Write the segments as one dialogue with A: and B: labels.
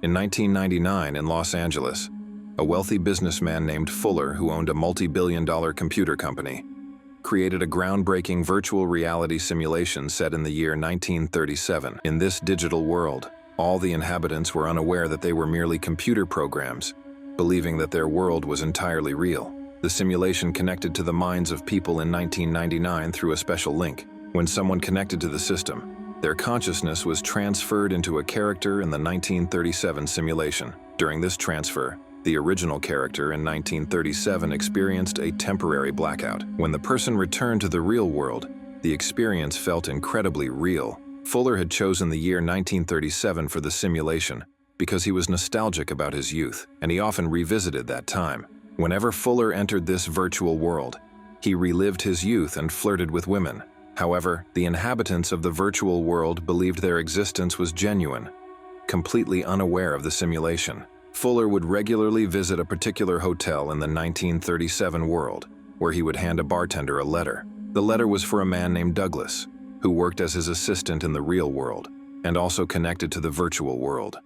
A: In 1999 in Los Angeles, a wealthy businessman named Fuller, who owned a multi-billion-dollar computer company, created a groundbreaking virtual reality simulation set in the year 1937. In this digital world, all the inhabitants were unaware that they were merely computer programs, believing that their world was entirely real. The simulation connected to the minds of people in 1999 through a special link. When someone connected to the system, their consciousness was transferred into a character in the 1937 simulation. During this transfer, the original character in 1937 experienced a temporary blackout. When the person returned to the real world, the experience felt incredibly real. Fuller had chosen the year 1937 for the simulation because he was nostalgic about his youth, and he often revisited that time. Whenever Fuller entered this virtual world, he relived his youth and flirted with women. However, the inhabitants of the virtual world believed their existence was genuine, completely unaware of the simulation. Fuller would regularly visit a particular hotel in the 1937 world, where he would hand a bartender a letter. The letter was for a man named Douglas, who worked as his assistant in the real world, and also connected to the virtual world.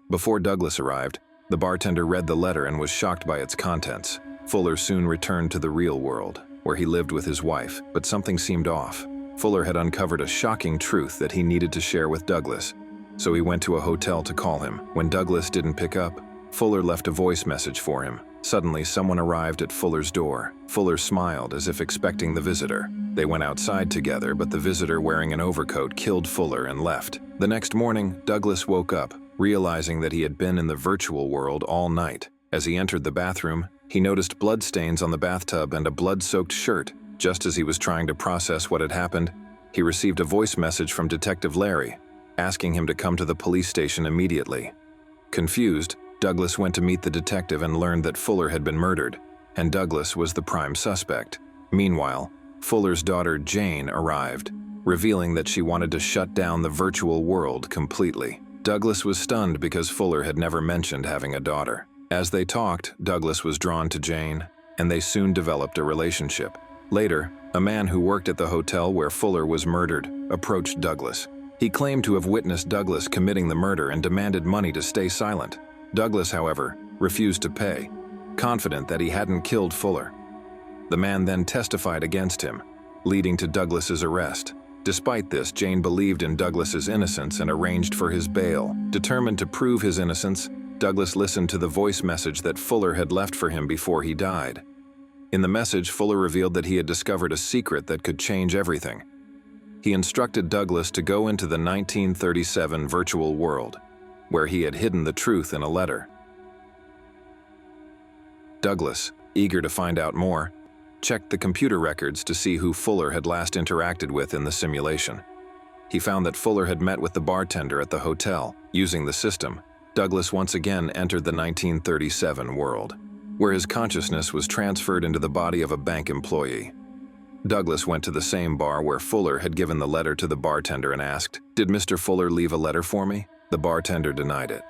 A: Before Douglas arrived, the bartender read the letter and was shocked by its contents. Fuller soon returned to the real world, where he lived with his wife, but something seemed off. Fuller had uncovered a shocking truth that he needed to share with Douglas, so he went to a hotel to call him. When Douglas didn't pick up, Fuller left a voice message for him. Suddenly, someone arrived at Fuller's door. Fuller smiled as if expecting the visitor. They went outside together, but the visitor, wearing an overcoat, killed Fuller and left. The next morning, Douglas woke up, realizing that he had been in the virtual world all night. As he entered the bathroom, he noticed bloodstains on the bathtub and a blood-soaked shirt. Just as he was trying to process what had happened, he received a voice message from Detective Larry, asking him to come to the police station immediately. Confused, Douglas went to meet the detective and learned that Fuller had been murdered, and Douglas was the prime suspect. Meanwhile, Fuller's daughter Jane arrived, revealing that she wanted to shut down the virtual world completely. Douglas was stunned because Fuller had never mentioned having a daughter. As they talked, Douglas was drawn to Jane, and they soon developed a relationship. Later, a man who worked at the hotel where Fuller was murdered approached Douglas. He claimed to have witnessed Douglas committing the murder and demanded money to stay silent. Douglas, however, refused to pay, confident that he hadn't killed Fuller. The man then testified against him, leading to Douglas's arrest. Despite this, Jane believed in Douglas's innocence and arranged for his bail. Determined to prove his innocence, Douglas listened to the voice message that Fuller had left for him before he died. In the message, Fuller revealed that he had discovered a secret that could change everything. He instructed Douglas to go into the 1937 virtual world, where he had hidden the truth in a letter. Douglas, eager to find out more, checked the computer records to see who Fuller had last interacted with in the simulation. He found that Fuller had met with the bartender at the hotel. Using the system, Douglas once again entered the 1937 world, where his consciousness was transferred into the body of a bank employee. Douglas went to the same bar where Fuller had given the letter to the bartender and asked, "Did Mr. Fuller leave a letter for me?" The bartender denied it.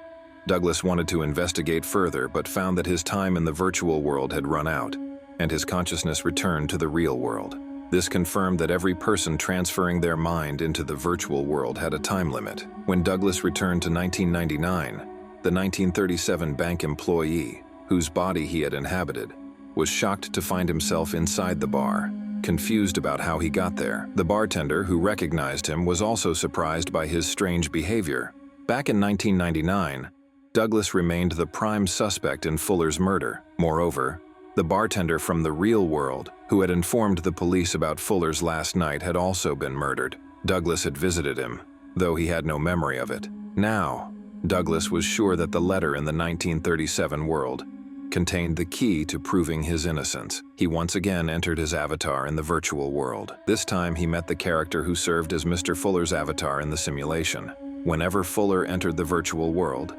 A: Douglas wanted to investigate further, but found that his time in the virtual world had run out, and his consciousness returned to the real world. This confirmed that every person transferring their mind into the virtual world had a time limit. When Douglas returned to 1999, the 1937 bank employee, whose body he had inhabited, was shocked to find himself inside the bar, confused about how he got there. The bartender, who recognized him, was also surprised by his strange behavior. Back in 1999, Douglas remained the prime suspect in Fuller's murder. Moreover, the bartender from the real world, who had informed the police about Fuller's last night, had also been murdered. Douglas had visited him, though he had no memory of it. Now, Douglas was sure that the letter in the 1937 world contained the key to proving his innocence. He once again entered his avatar in the virtual world. This time he met the character who served as Mr. Fuller's avatar in the simulation. Whenever Fuller entered the virtual world,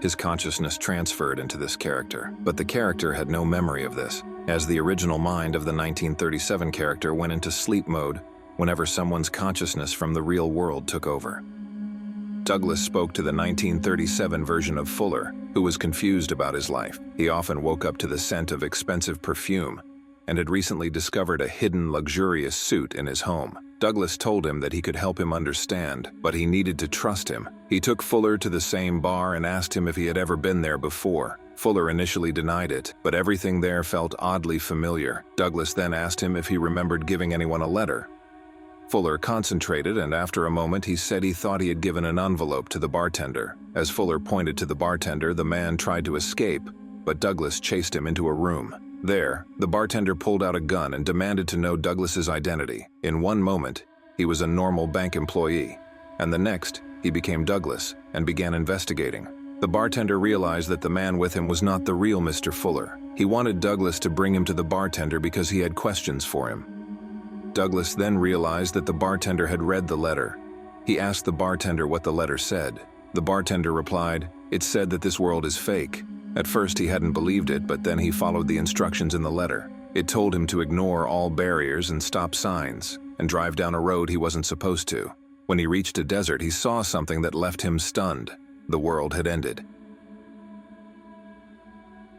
A: his consciousness transferred into this character, but the character had no memory of this, as the original mind of the 1937 character went into sleep mode whenever someone's consciousness from the real world took over. Douglas spoke to the 1937 version of Fuller, who was confused about his life. He often woke up to the scent of expensive perfume and had recently discovered a hidden luxurious suit in his home. Douglas told him that he could help him understand, but he needed to trust him. He took Fuller to the same bar and asked him if he had ever been there before. Fuller initially denied it, but everything there felt oddly familiar. Douglas then asked him if he remembered giving anyone a letter. Fuller concentrated, and after a moment he said he thought he had given an envelope to the bartender. As Fuller pointed to the bartender, the man tried to escape, but Douglas chased him into a room. There, the bartender pulled out a gun and demanded to know Douglas's identity. In one moment, he was a normal bank employee, and the next, he became Douglas and began investigating. The bartender realized that the man with him was not the real Mr. Fuller. He wanted Douglas to bring him to the bartender because he had questions for him. Douglas then realized that the bartender had read the letter. He asked the bartender what the letter said. The bartender replied, "It said that this world is fake." At first he hadn't believed it, but then he followed the instructions in the letter. It told him to ignore all barriers and stop signs, and drive down a road he wasn't supposed to. When he reached a desert, he saw something that left him stunned. The world had ended.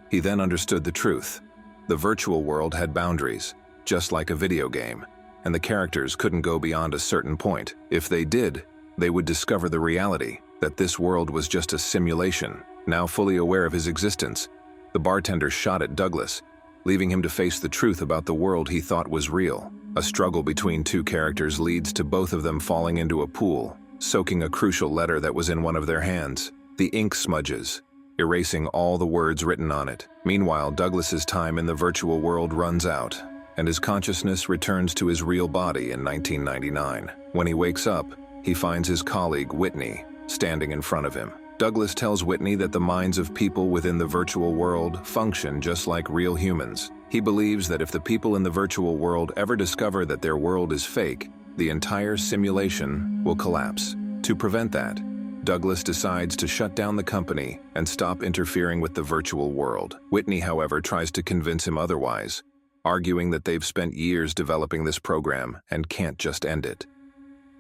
A: He then understood the truth. The virtual world had boundaries, just like a video game, and the characters couldn't go beyond a certain point. If they did, they would discover the reality, that this world was just a simulation. Now fully aware of his existence, the bartender shot at Douglas, leaving him to face the truth about the world he thought was real. A struggle between two characters leads to both of them falling into a pool, soaking a crucial letter that was in one of their hands. The ink smudges, erasing all the words written on it. Meanwhile, Douglas's time in the virtual world runs out, and his consciousness returns to his real body in 1999. When he wakes up, he finds his colleague, Whitney, standing in front of him. Douglas tells Whitney that the minds of people within the virtual world function just like real humans. He believes that if the people in the virtual world ever discover that their world is fake, the entire simulation will collapse. To prevent that, Douglas decides to shut down the company and stop interfering with the virtual world. Whitney, however, tries to convince him otherwise, arguing that they've spent years developing this program and can't just end it.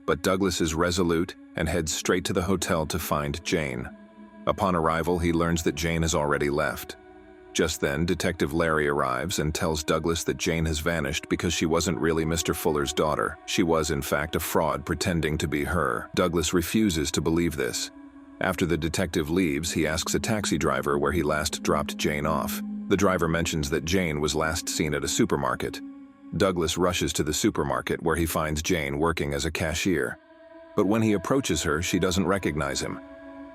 A: But Douglas is resolute and heads straight to the hotel to find Jane. Upon arrival, he learns that Jane has already left. Just then, Detective Larry arrives and tells Douglas that Jane has vanished because she wasn't really Mr. Fuller's daughter. She was, in fact, a fraud pretending to be her. Douglas refuses to believe this. After the detective leaves, he asks a taxi driver where he last dropped Jane off. The driver mentions that Jane was last seen at a supermarket. Douglas rushes to the supermarket where he finds Jane working as a cashier. But when he approaches her, she doesn't recognize him.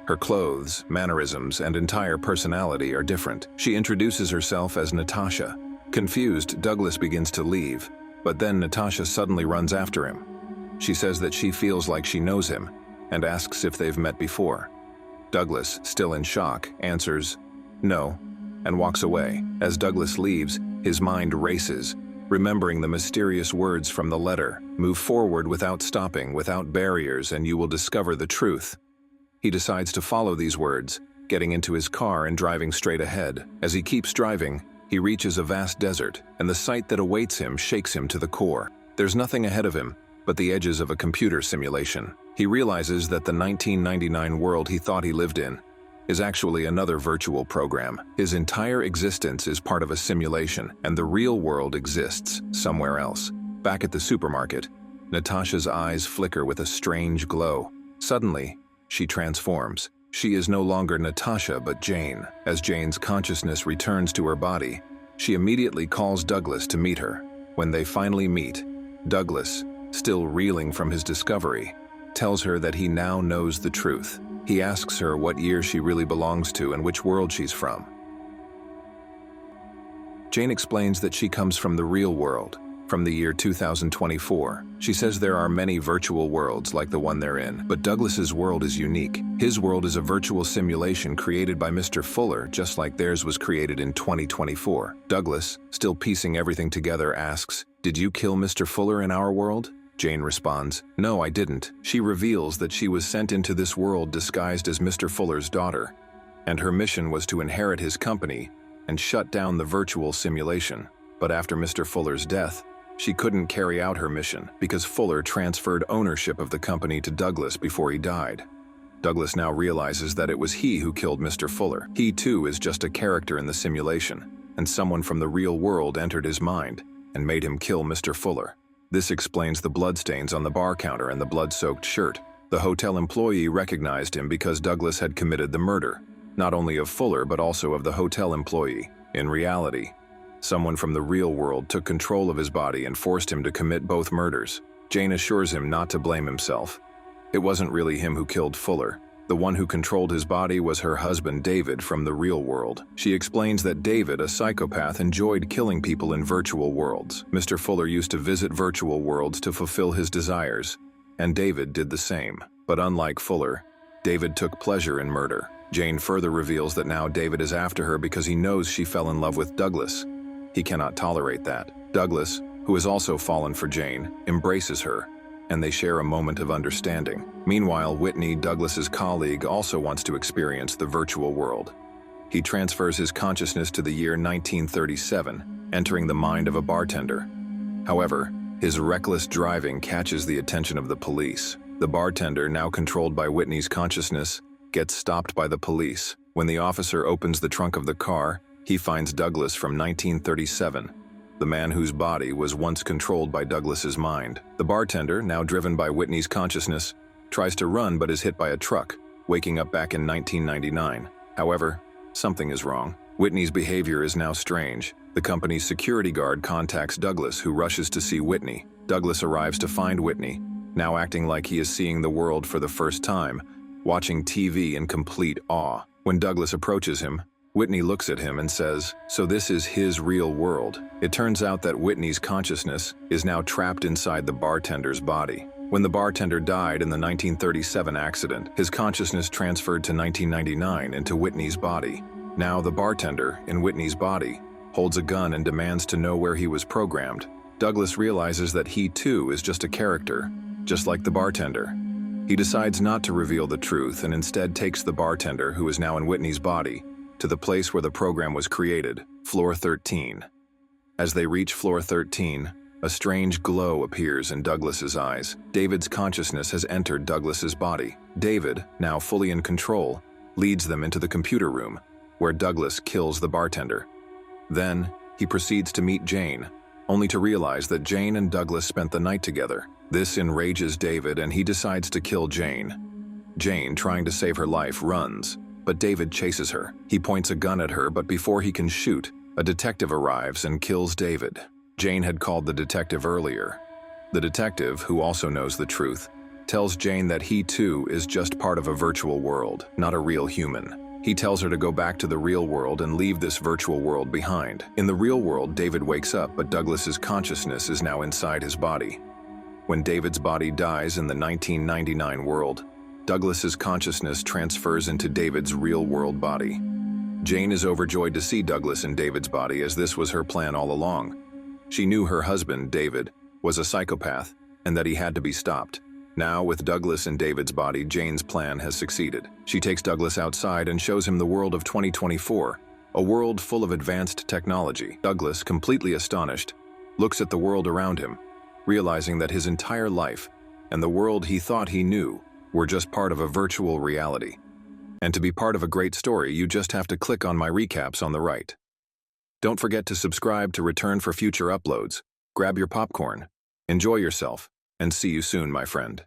A: Her clothes, mannerisms, and entire personality are different. She introduces herself as Natasha. Confused, Douglas begins to leave, but then Natasha suddenly runs after him. She says that she feels like she knows him, and asks if they've met before. Douglas, still in shock, answers, "No," and walks away. As Douglas leaves, his mind races, remembering the mysterious words from the letter. Move forward without stopping, without barriers, and you will discover the truth. He decides to follow these words, getting into his car and driving straight ahead. As he keeps driving, he reaches a vast desert, and the sight that awaits him shakes him to the core. There's nothing ahead of him but the edges of a computer simulation. He realizes that the 1999 world he thought he lived in is actually another virtual program. His entire existence is part of a simulation, and the real world exists somewhere else. Back at the supermarket, Natasha's eyes flicker with a strange glow. Suddenly, she transforms. She is no longer Natasha but Jane. As Jane's consciousness returns to her body, she immediately calls Douglas to meet her. When they finally meet, Douglas, still reeling from his discovery, tells her that he now knows the truth. He asks her what year she really belongs to and which world she's from. Jane explains that she comes from the real world, from the year 2024. She says there are many virtual worlds like the one they're in, but Douglas's world is unique. His world is a virtual simulation created by Mr. Fuller, just like theirs was created in 2024. Douglas, still piecing everything together, asks, "Did you kill Mr. Fuller in our world?" Jane responds, "No, I didn't." She reveals that she was sent into this world disguised as Mr. Fuller's daughter, and her mission was to inherit his company and shut down the virtual simulation. But after Mr. Fuller's death, she couldn't carry out her mission because Fuller transferred ownership of the company to Douglas before he died. Douglas now realizes that it was he who killed Mr. Fuller. He too is just a character in the simulation, and someone from the real world entered his mind and made him kill Mr. Fuller. This explains the bloodstains on the bar counter and the blood-soaked shirt. The hotel employee recognized him because Douglas had committed the murder, not only of Fuller but also of the hotel employee. In reality, someone from the real world took control of his body and forced him to commit both murders. Jane assures him not to blame himself. It wasn't really him who killed Fuller. The one who controlled his body was her husband David from the real world. She explains that David, a psychopath, enjoyed killing people in virtual worlds. Mr. Fuller used to visit virtual worlds to fulfill his desires, and David did the same. But unlike Fuller, David took pleasure in murder. Jane further reveals that now David is after her because he knows she fell in love with Douglas. He cannot tolerate that. Douglas, who has also fallen for Jane, embraces her, and they share a moment of understanding. Meanwhile, Whitney, Douglas's colleague, also wants to experience the virtual world. He transfers his consciousness to the year 1937, entering the mind of a bartender. However, his reckless driving catches the attention of the police. The bartender, now controlled by Whitney's consciousness, gets stopped by the police. When the officer opens the trunk of the car, he finds Douglas from 1937. The man whose body was once controlled by Douglas's mind. The bartender, now driven by Whitney's consciousness, tries to run but is hit by a truck, waking up back in 1999. However, something is wrong. Whitney's behavior is now strange. The company's security guard contacts Douglas, who rushes to see Whitney. Douglas arrives to find Whitney, now acting like he is seeing the world for the first time, watching TV in complete awe. When Douglas approaches him, Whitney looks at him and says, "So this is his real world." It turns out that Whitney's consciousness is now trapped inside the bartender's body. When the bartender died in the 1937 accident, his consciousness transferred to 1999 into Whitney's body. Now the bartender, in Whitney's body, holds a gun and demands to know where he was programmed. Douglas realizes that he too is just a character, just like the bartender. He decides not to reveal the truth and instead takes the bartender, who is now in Whitney's body, to the place where the program was created, floor 13. As they reach floor 13, a strange glow appears in Douglas's eyes. David's consciousness has entered Douglas's body. David, now fully in control, leads them into the computer room, where Douglas kills the bartender. Then, he proceeds to meet Jane, only to realize that Jane and Douglas spent the night together. This enrages David and he decides to kill Jane. Jane, trying to save her life, runs, but David chases her. He points a gun at her, but before he can shoot, a detective arrives and kills David. Jane had called the detective earlier. The detective, who also knows the truth, tells Jane that he too is just part of a virtual world, not a real human. He tells her to go back to the real world and leave this virtual world behind. In the real world, David wakes up, but Douglas's consciousness is now inside his body. When David's body dies in the 1999 world, Douglas's consciousness transfers into David's real-world body. Jane is overjoyed to see Douglas in David's body, as this was her plan all along. She knew her husband, David, was a psychopath and that he had to be stopped. Now, with Douglas in David's body, Jane's plan has succeeded. She takes Douglas outside and shows him the world of 2024, a world full of advanced technology. Douglas, completely astonished, looks at the world around him, realizing that his entire life and the world he thought he knew were just part of a virtual reality. And to be part of a great story, you just have to click on my recaps on the right. Don't forget to subscribe to return for future uploads. Grab your popcorn, enjoy yourself, and see you soon, my friend.